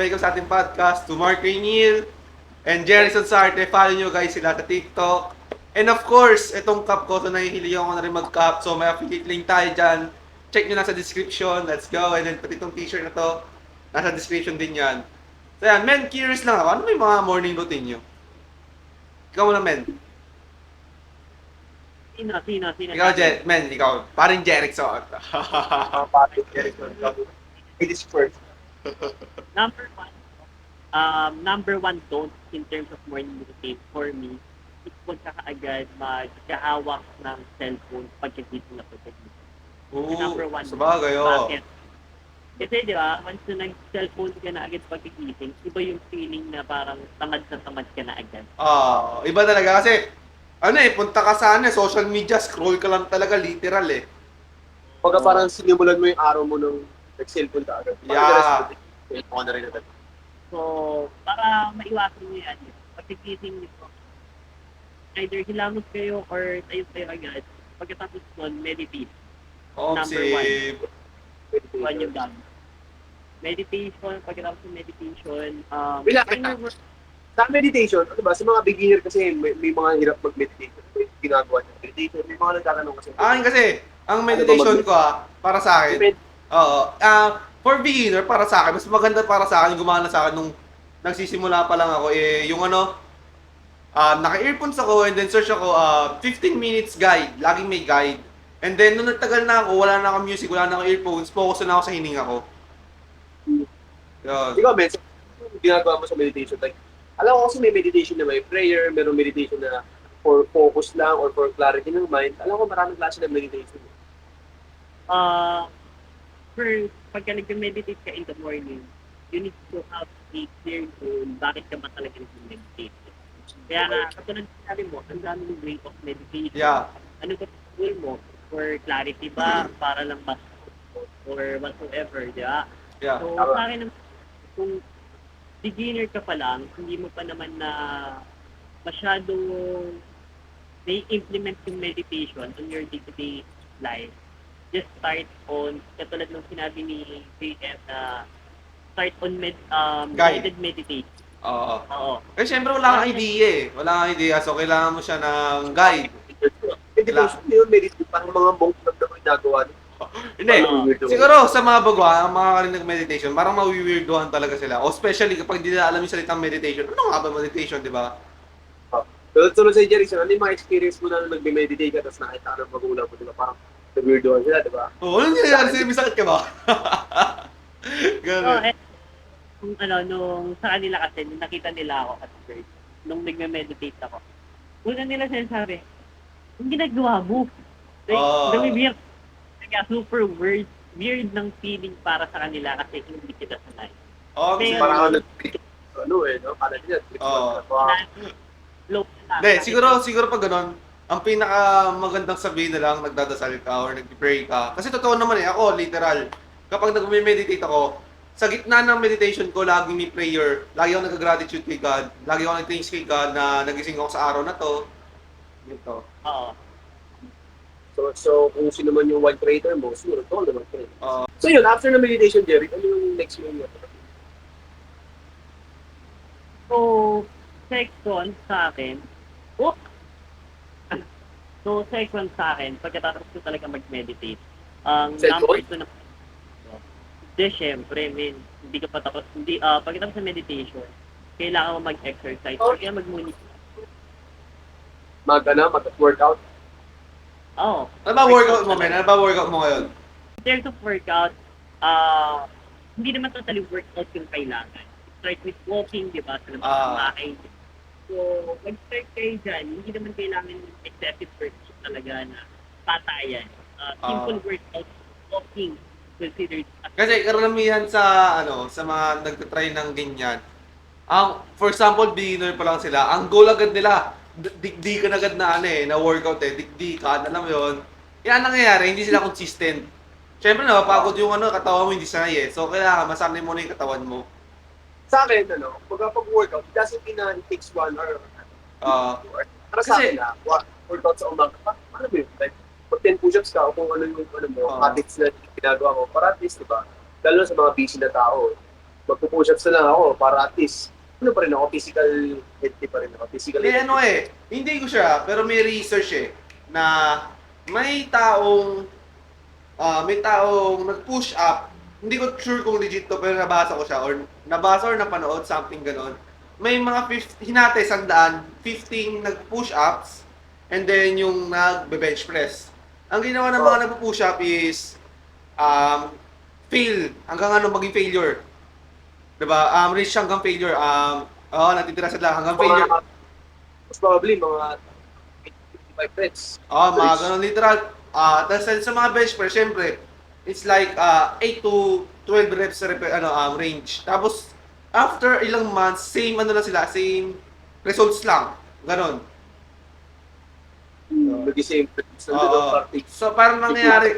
welcome sa ating podcast to Mark Rainiel and Jerison Sarte. Follow nyo guys sila sa TikTok. And of course, itong cup ko, so nahihili ako na rin mag-cup. So may affiliate link tayo dyan. Check nyo na sa description. Let's go. And then pati itong t-shirt na to, nasa description din yan. So yan, men, curious lang ako. Ano may mga morning routine nyo? Ikaw muna, men. Sino? Ikaw, men, ikaw. Paring Jeric Soot. Patrick Erickson. It is first. Number one don't in terms of morning routine for me is huwag ka kaagad maghahawak ng cellphone pagkakita na pagkakita. Number one. Sabagay, oo. Bakit? Kasi di ba, once na nag-cellphone ka na agad pagkikising, iba yung feeling na parang tamad ka na agad. Iba talaga kasi, punta ka sa social media, scroll ka lang talaga, literal eh. Pagka parang sinimulan mo yung araw mo nung nag-cellphone ka agad. Yeah. Ako na rin agad. So, para maiwasan nyo yan, pagkikising nyo, either hilamos kayo or tayo agad. Pagkatapos nun, meditate. Number Save. One yung gagawin. Meditation, pagkatapos ng meditation, Sa meditation, ano ba, sa mga beginner kasi may mga hirap mag-meditation. May ginagawa ng meditation. May mga nagtatanong kasi. Akin kasi, ang meditation ko para sa akin, for beginner, para sa akin, mas maganda para sa akin, gumana sa akin nung nagsisimula pa lang ako, yung naka-earphones ako and then search ako, 15 minutes guide, laging may guide. And then, nung nagtagal na ako, wala na akong music, wala na akong earphones, focus na ako sa hininga ko. Yun. Ikaw, Ben, ginagawa mo sa meditation, like, alam ko kasi may meditation na may prayer, merong meditation na for focus lang or for clarity ng mind. Alam ko maraming klase ng meditation. First, pagka nag-meditate ka in the morning, you need to have a clear goal bakit ka ba talaga nag-meditate. Kaya nga, katulad sabi mo, ang daming way of meditation. Yeah. Ano ba goal mo? For clarity ba? Para lang mas or whatsoever, di ba? Yeah. So, sa akin, kung beginner ka pa lang, hindi mo pa naman na masyadong na-implement yung meditation on your day-to-day life. Just start on, katulad ng sinabi ni JM na start on guided meditation. Oo. Kasi syempre wala kang idea eh. Wala kang idea, so kailangan mo siya ng guide. Meditation yun, meditation, parang mga monk lang na ginagawa. Hindi. Siguro sa mga bagwa, ang mga karinig meditation, parang mawiwirdohan talaga sila. O especially kapag hindi nila alam yung salitang meditation. Ano nga ba meditation, di ba? Tulad sa Jerison, ano yung mga experience mo na nag-meditate ka tapos nakita ka ng magulang mo, di ba? Parang nag-weirdohan sila, di ba? Oo, ano nangyayari sa'yo? May sakit ka ba? Ganun. Nung sa kanila kasi, nung nakita nila ako at first, nung nagme-meditate ako, una nila sinasabi, ang ginagawa mo? Like, super weird ng feeling para sa kanila kasi hindi kita sanay. Parang kala nila, Hindi, siguro pag gano'n, ang pinaka magandang sabihin na lang, nagdadasal ka or nag-pray ka. Kasi totoo naman ako, literal. Kapag nag-meditate ako, sa gitna ng meditation ko, lagi may prayer. Lagi ako nag-gratitude kay God. Lagi ako nag-thanks kay God na nagising ako sa araw na to. Ito. Oo. So kung sino man yung white traitor mo, siguro ito naman traitor. So yun, after na meditation, Jerry, ano yung next mo yun? So, second sa akin, pagkatapos ko talaga mag-meditate, ang number 2 na syempre, hindi ka pa tapos, pagkatapos sa meditation, kailangan mo mag-exercise or kaya mag-monitor. Mag-workout? Oo. Ano ba workout mo, men? Ano ba workout mo ngayon? In terms of workout, hindi naman totally workout yung kailangan. Start with walking, di ba? Sa labas ng bahay. So, mag-start kayo dyan. Hindi naman kailangan excessive workout talaga na patayan. Simple workout, walking, considered. Kasi karamihan sa mga nagtatry ng ganyan, for example, beginner pa lang sila, ang goal agad nila, digdi ka na agad na workout digdi ka, alam mo yun. Yan ang nangyayari, hindi sila consistent. Siyempre napapagod yung katawan mo, hindi sanay eh. So kailangan masanay mo na yung katawan mo. Sa akin, pag-workout, it doesn't mean na it takes 1 hour. Para sa akin workout sa umaga, ano ba yun? Like, pag 10 push-ups ka, o kung ano yung habits na ginagawa mo, para at least, di ba? Lalo sa mga busy na tao, magpo-push-ups na lang ako para at least, ano pa rin ako, physical healthy pa rin ako. Physical May ano hindi ko siya, pero may research na may taong nag-push up, hindi ko sure kung legit to, pero nabasa ko siya, or nabasa or napanood, something ganon. May mga 50, hinati, 100, 15 nag-push ups, and then yung nag-bench press. Ang ginawa ng mga nag-push up is, fail, hanggang maging failure. Diba? Reach hanggang failure. Natitira sila hanggang failure. Most probably, mga 55 reps. Mga ganun literal. Tapos sa mga bench press, syempre, it's like 8 to 12 reps range. Tapos, after ilang months, same same results lang. Ganon. Nag-same reps. So, parang nangyayari,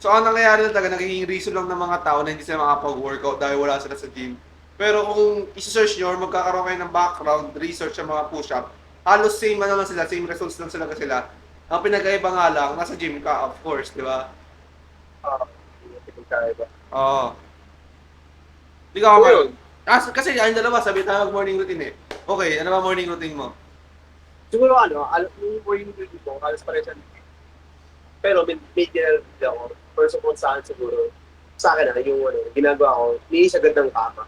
so, ang nangyayari na talaga, nagiging reason lang ng mga tao na hindi sila makapag-workout dahil wala sila sa gym. Pero kung isi-search nyo, magkakaroon kayo ng background, research sa mga push-up, halos same lang sila, same results lang sila. Ang pinag-aiba nga lang, nasa gym ka, of course, di ba? Oo. Di ka ako kasi yung dalawa, sabi tayo morning routine Okay, ano ba morning routine mo? Siguro yung morning routine ko, halos pares sa pero may dinalaman ako. First of all, siguro, sa akin yung ginagawa ko, niis agad ng kama.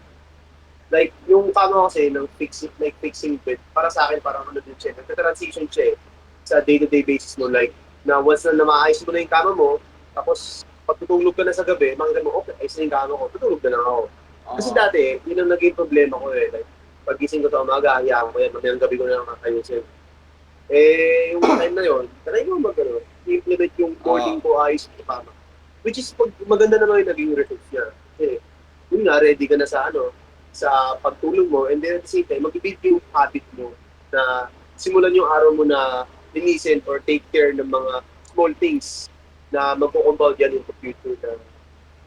Like, yung kama kasi ng fixing bed, para sa akin, parang din siya, nagka-transition siya sa day-to-day basis mo. Like, na once na maayos mo na yung kama mo, tapos pag tutulog ka na sa gabi, makita mo, okay, ayos na yung kama ko, tutulog na lang ako. Kasi dati, yun ang naging problema ko Like, pag gising ko ito umaga, hayaan ko yan, mamayang gabi ko na lang ayusin. Yung time na yun, try ko i-implement yung morning ko ayos yung kama. Which is, maganda naman yung naging results niya. Kasi, yun nga, ready ka na sa sa pagtulog mo, and then at the same time, mag-build yung habit mo na simulan yung araw mo na linisin or take care ng mga small things na magpo-compound yan in the future na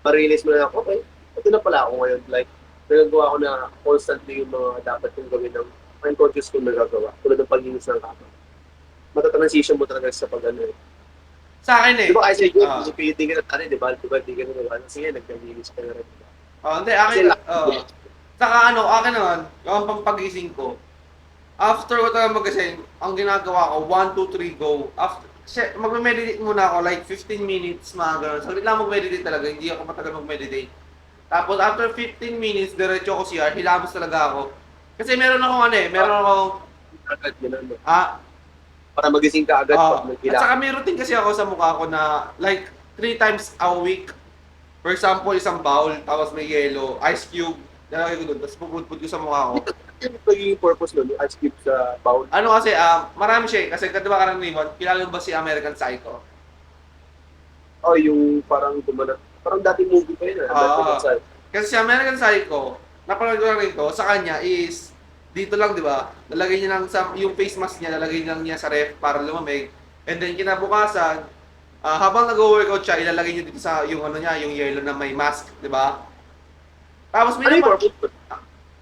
ma-realize mo na, okay, ito na pala ako ngayon. Like, nagagawa ko na constantly yung mga dapat kong gawin ng unconscious kong nagagawa. Tulad ng paglinis ng kama. Matatransition mo talaga sa pag-ano Sa akin Di ba kasi di ka na tari, di ba? Di ka na nagawa. Sige, nagkalinis ka na rin. Hindi, akin, saka akin naman, yung pampagising ko, after ko talaga magising, ang ginagawa ko, 1, 2, 3, go. After, magme-meditate muna ako, like 15 minutes, mga gano'n. Saglit lang mag-meditate talaga, hindi ako matagal mag-meditate. Tapos, after 15 minutes, diretso ako CR, hilabos talaga ako. Kasi meron akong Agad yun, para magising ka agad pag nagkila. At saka may routine kasi ako sa mukha ko na like 3 times a week. For example, isang bowl, tapos may yellow, ice cube, nalagay ko doon, tapos pupudpud ko sa mukha ko. Ano yung purpose nun, yung ice cube sa bowl? Ano kasi, marami siya kasi diba karaniwan, kilala mo ba si American Psycho? Yung parang parang dating movie pa yun Kasi si American Psycho, napanood ko lang rin to, sa kanya is, dito lang, di ba? Lalagay niya lang yung face mask niya, lalagay lang niya sa ref para lumamig. And then kinabukasan, habang nag-workout siya, ilalagay niya dito sa yung yung yellow na may mask, di ba? Tapos may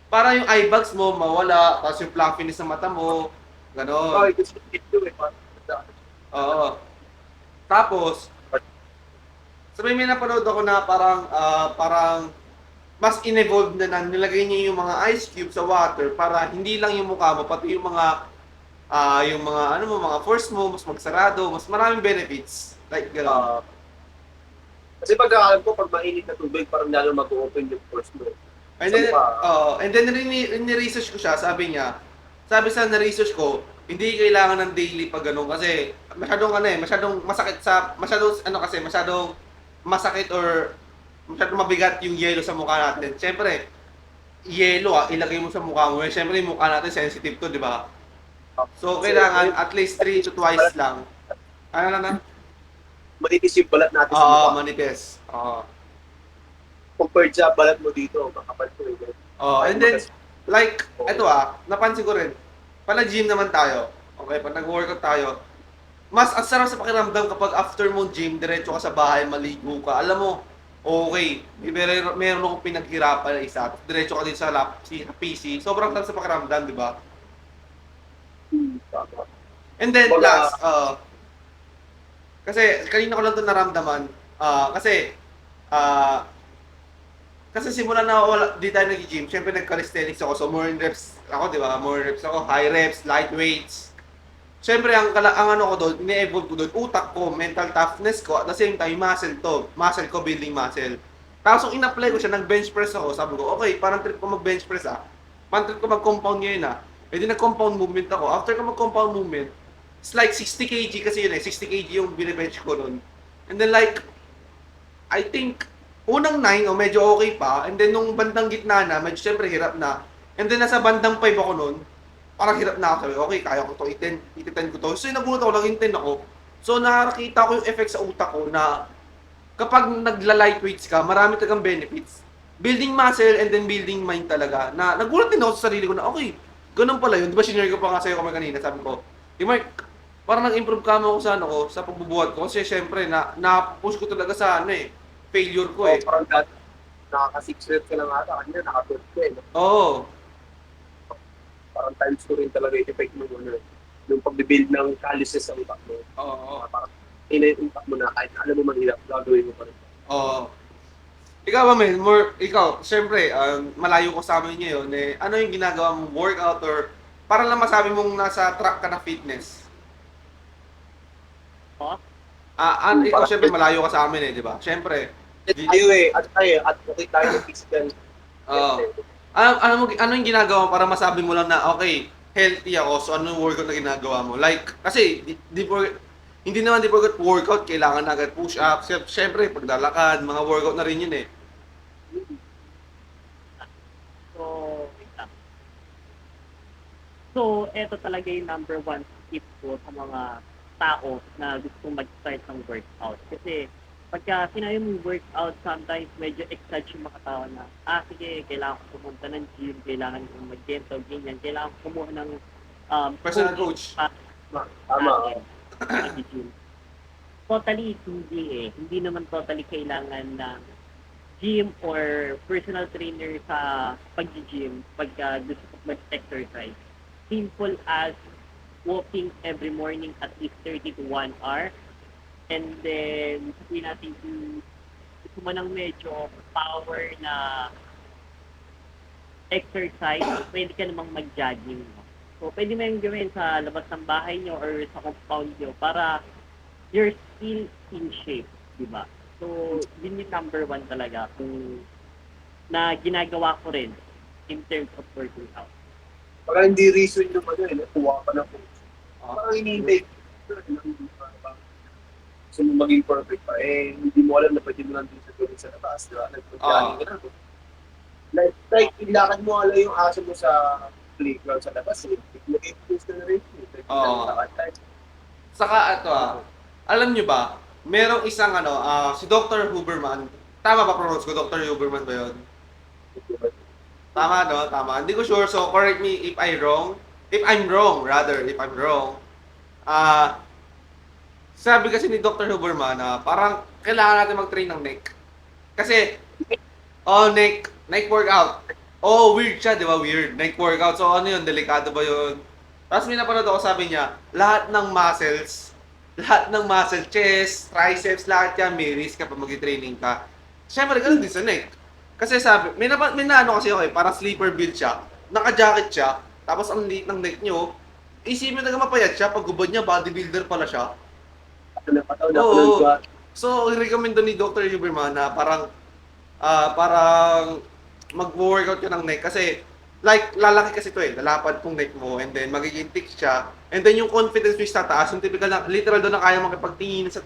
para yung eye bags mo mawala, tapos yung fluffiness ng mata mo, gano'n. Oo. Tapos, may napanood ako na parang mas in-evolve na nilagay niya yung mga ice cube sa water para hindi lang yung mukha mo, pati yung mga mga pores mo, mas magsarado, mas maraming benefits. Like, gano'n. Kasi pagkakalam ko, pag mainit na tubig, parang lalo mag-open yung pores mo. And then ni-research ko siya, sabi sa na-research ko, hindi kailangan ng daily pag gano'n kasi masyadong masakit masyadong masakit or masyadong mabigat yung yelo sa mukha natin. Siyempre, yelo ilagay mo sa mukha mo. Siyempre, yung mukha natin sensitive to, di ba? So, kailangan at least 3 to twice lang. Ano na? Manipis yung balat natin sa mukha. Manipis. Compared sa balat mo dito, makapal ko and then, like, napansin ko rin, pag nag-gym naman tayo, okay, pag nag-workout tayo, mas ang sarap sa pakiramdam kapag after mong gym, diretso ka sa bahay, maligo ka. Alam mo, okay, meron akong pinaghirapan na isa, diretso ka din sa PC, sobrang sarap sa pakiramdam, di ba? And then, last, kasi kanina ko lang ito naramdaman, kasi kasi simula na wala, di tayo nag-gym, syempre nag-calisthenics ako. So more reps ako, di ba? More reps ako, high reps, light weights. Syempre, ang ano ko doon, ini-evolve ko doon, utak ko, mental toughness ko, at the same time, muscle to. Muscle ko, building muscle. Tapos, kung in-apply ko siya, nag-bench press ako, sabi ko, okay, parang trip ko mag-bench press Parang trip ko mag-compound ngayon E di nag-compound movement ako. After ko mag-compound movement, it's like 60 kg kasi yun 60 kg yung bine-bench ko noon. And then like, I think, unang 9, medyo okay pa. And then nung bandang gitna na, medyo syempre hirap na. And then nasa bandang 5 ako noon, parang hirap na ako. Sabi, okay, kaya ko to, iten ko to. So yung nagulat ako, naging 10 ako. So nakakita ko yung effect sa utak ko na kapag nagla-light weights ka, marami talagang benefits. Building muscle and then building mind talaga. Na nagulat din ako sa sarili ko na, okay, ganun pala yun. Di ba, sinare ko pa nga sa'yo kami kanina, sabi ko, Mark, parang nag-improve ka mo ako sa ano ko, sa pagbubuhat ko. Kasi syempre, na-push ko talaga sa failure ko eh. Parang dati, nakaka-6 reps ka lang ata, kanina naka-12 ka eh. No? Oo. Parang times 2 rin talaga yung effect mo, yung pag-build ng calluses sa utak mo. Oo. Parang ina-impact mo na kahit alam mo mahirap, gagawin mo pa rin. Oo. Ikaw ba, men? Ikaw, syempre, malayo ko sa amin ngayon, ano yung ginagawa mong workout or para lang masabi mong nasa track ka na fitness? Oh? Ikaw, syempre, malayo ka sa amin di ba? Syempre. Tayo advocate tayo ng physical. Oo. Ano yung ginagawa mo para masabi mo lang na, okay, healthy ako, so ano yung workout na ginagawa mo? Like, kasi, hindi naman di porket workout, kailangan na agad push-up. Syempre, paglalakad, mga workout na rin yun So, wait lang. So, eto talaga yung number 1 tip ko sa mga tao na gusto mag-start ng workout. Kasi, pagka sinabi mong workout, sometimes medyo excited yung mga tao na, sige, kailangan ko pumunta ng gym, kailangan ko mag-gento, ganyan, kailangan ko kumuha ng Personal coach. Tama. Gym. Totally hindi Hindi naman totally kailangan ng gym or personal trainer sa pag-gym pagka gusto ko mag-exercise. Simple as walking every morning at least 30 to 1 hour. And then, sabihin natin kung gusto mo ng medyo power na exercise, pwede ka namang mag-jogging. So, pwede mo yung gawin sa labas ng bahay nyo or sa compound nyo para you're still in shape, di ba? So, yun yung number 1 talaga kung na ginagawa ko rin in terms of working out. Parang hindi reason yung kuha ka ng coach. Parang hinihintay gusto mo maging perfect pa, hindi mo alam na pwede mo nandun sa gawin sa labas, di ba? Nag-jogging ka na. Like, ilakad mo ala yung aso mo sa playground sa labas, mag-improve ka na rin. Saka alam nyo ba, merong isang si Dr. Huberman, tama ba pronounce ko? Dr. Huberman ba yun? Tama, no? Tama. Hindi ko sure, so correct me if I'm wrong. If I'm wrong. Sabi kasi ni Dr. Huberman na parang kailangan natin mag-train ng neck. Kasi, neck workout. Weird siya, di ba? Weird. Neck workout. So, ano yun? Delikado ba yun? Tapos may napanood ako, sabi niya, lahat ng muscle, chest, triceps, lahat yan, may risk kapag mag-training ka. Siyempre, ganun din sa neck. Kasi sabi, may naano kasi parang sleeper build siya, naka-jacket siya, tapos ang liit ng neck nyo, isipin na mapayat siya, pag gubad niya, bodybuilder pala siya. Oo. So, recommend ni Dr. Huberman na parang mag-workout ka ng neck kasi like lalaki kasi ito lalapad tong neck mo and then magiging thick siya and then yung confidence mo tataas, yung typical na literal doon na kaya makipagtingin sa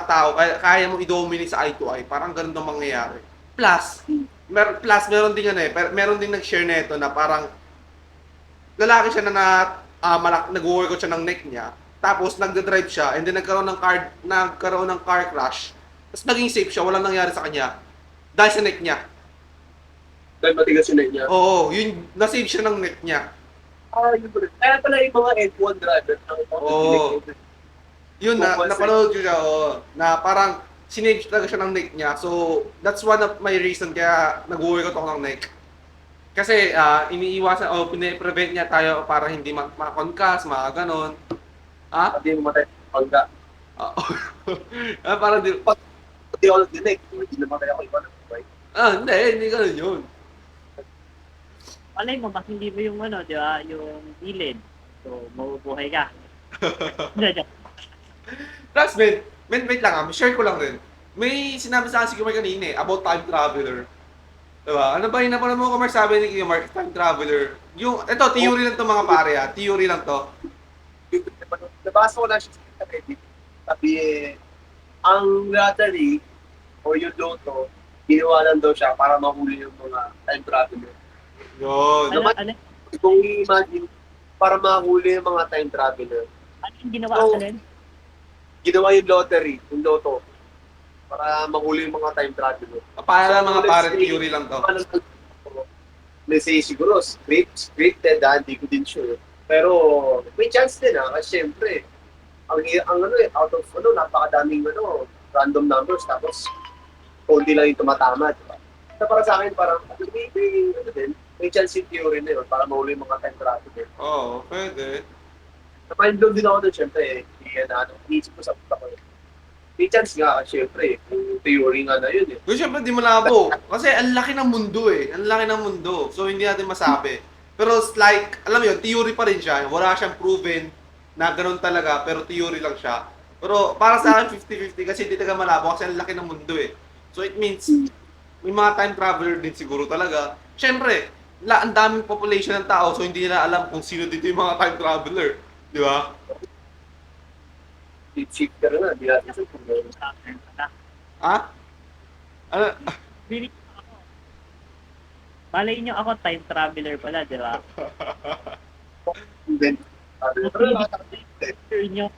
tao, kaya mo i-dominate sa eye to eye, parang ganun ang mangyayari. Plus, meron din meron din nag-share nito na parang lalaki siya na nag-workout siya ng neck niya. Tapos nagda-drive siya and then nagkaroon ng car crash. Tapos naging safe siya, walang nangyari sa kanya. Dahil sa neck niya. Dahil matigas yung neck niya? Oo, na-save siya ng neck niya. Yun pala. Kaya pala yung mga F1 driver. Yun napanood ko siya, na parang sinave talaga siya ng neck niya. So, that's one of my reason kaya nag-workout ako ng neck. Kasi iniiwasan pine-prevent niya tayo para hindi ma-concuss, mga ganon. Hindi mo matay pagka. Parang di... Pati ako nag-neck, hindi namatay ako iba ng buhay. Hindi ganun yun. Malay mo, bak hindi mo yung ano, di ba, yung gilid. So, mabubuhay ka. Plus, wait lang share ko lang rin. May sinabi sa akin si Kumar kanina about time traveler. Diba? Ano ba yung napanood mo, Kumar, sabi ni Kumar, time traveler? Ito, theory lang to mga pare theory lang to. Nabasa ko lang siya sa Reddit. Sabi ang lottery o yung loto, ginawa lang daw siya para mahuli yung mga time traveler. Yun. ano Kung i-imagine, para mahuli yung mga time traveler, yung ginawa So, sa Len? ginawa yung lottery, yung loto, para mahuli yung mga time traveler. Para lang mga let's pare say, theory lang to. Let's say siguro, scripted, hindi ko din sure. Pero may chance din kasi syempre, ang out of napakadaming random numbers, tapos konti lang yung tumatama, diba? So, para sa akin, parang may chance yung theory na yun para mahuli yung mga time traveler. Oo, pwede. Na-mind-blown din ako doon, syempre, iisip ko sa puta ko. May chance nga, syempre, yung theory nga na yun Yung syempre di malabo. Kasi ang laki ng mundo Ang laki ng mundo. So hindi natin masabi. Pero it's like, alam mo yun, theory pa rin siya. Wala siyang proven na ganun talaga, pero theory lang siya. Pero para sa akin, 50-50 kasi hindi talaga malabo kasi ang laki ng mundo So it means, may mga time traveler din siguro talaga. Syempre, ang daming population ng tao, so hindi nila alam kung sino dito yung mga time traveler. Di ba? Shifter na, di natin sa Ha? Ano? Really, ako. Malay nyo ako time traveler pala, di ba? Then, Sure nyo.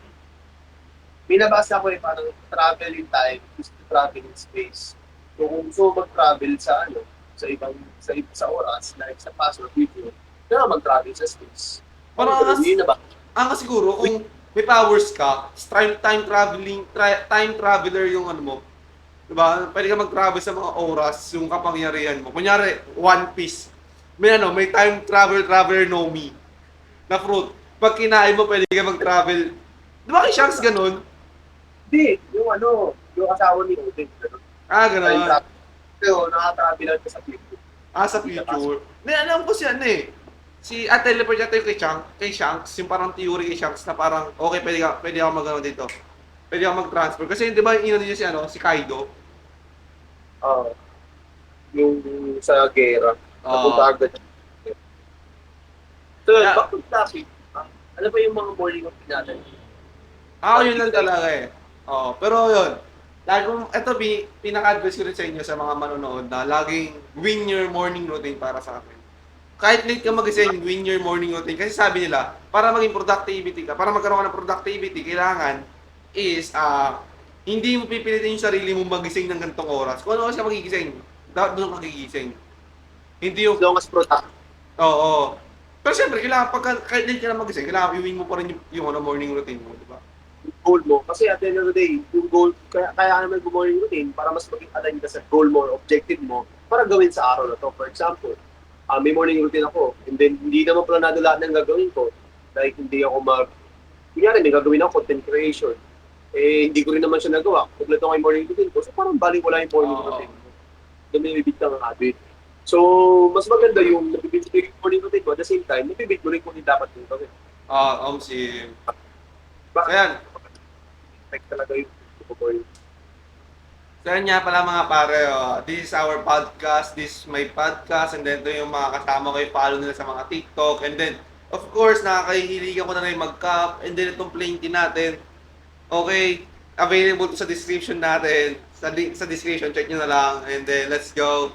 may nabasa ko parang travel in time is to travel in space. So kung gusto mo mag-travel sa sa oras, like sa past or future, kaya mag-travel sa space. Parang Yun na ba? siguro kung may powers ka, time traveler yung ano mo. Diba? Pwede ka mag-travel sa mga oras, yung kapangyarihan mo. Kunyari, One Piece. May time traveler Nomi na fruit. Pag kinain mo, pwede ka mag-travel. Di ba kay Shanks ganun? Hindi, yung asawa ni Odin. Ganun. Time travel. Pero naka-travel lang sa future. Sa future. Alam ko siya teleport yata yung kay Shanks, yung parang theory kay Shanks na parang, okay, pwede ako mag-ano dito. Pwede ako mag-transfer. Kasi di ba yung ino niya si Kaido? Yung sa gera. Napunta agad. So, bakit topic? Ano ba yung mga morning routine natin? Yun lang talaga pero yun. Ito pinaka-advise ko rin sa inyo sa mga manonood na laging win your morning routine para sa akin. Kahit late ka magising, win your morning routine. Kasi sabi nila, para maging productivity ka, para magkaroon ka ng productivity, kailangan is, hindi mo pipilitin yung sarili mo magising ng ganitong oras. Kung ano ka magigising, dapat doon ka magigising. Hindi yung... As long as productive. Oo. Pero siyempre, kailangan, kahit late ka na magising, kailangan i-win mo pa rin yung morning routine mo, di ba? Goal mo. Kasi at the end of the day, yung goal, kaya naman yung morning routine para mas maging align ka sa goal mo or objective mo para gawin sa araw na to. For example, may morning routine ako and then hindi naman planado lahat ng gagawin ko. Like, hindi ako kunyari, may gagawin ako content creation. Hindi ko rin naman siya nagawa. Kompleto ko yung morning routine ko. So, parang balik wala yung morning routine ko. Doon may bibig ng habit. So, mas maganda yung nabibig ko yung morning routine ko. At the same time, nabibig ko rin kung hindi dapat yung gawin. Si... Bakit? Ayan. Like talaga yung morning. So yan nga pala mga pare, this is our podcast, this is my podcast, and then ito yung mga kasama ko, follow nila sa mga TikTok, and then, of course, nakakahiligan ko na rin mag-cup, and then itong plainty natin, okay, available to sa description natin, sa description, check nyo na lang, and then let's go,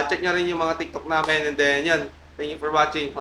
check nyo rin yung mga TikTok namin, and then yan, thank you for watching.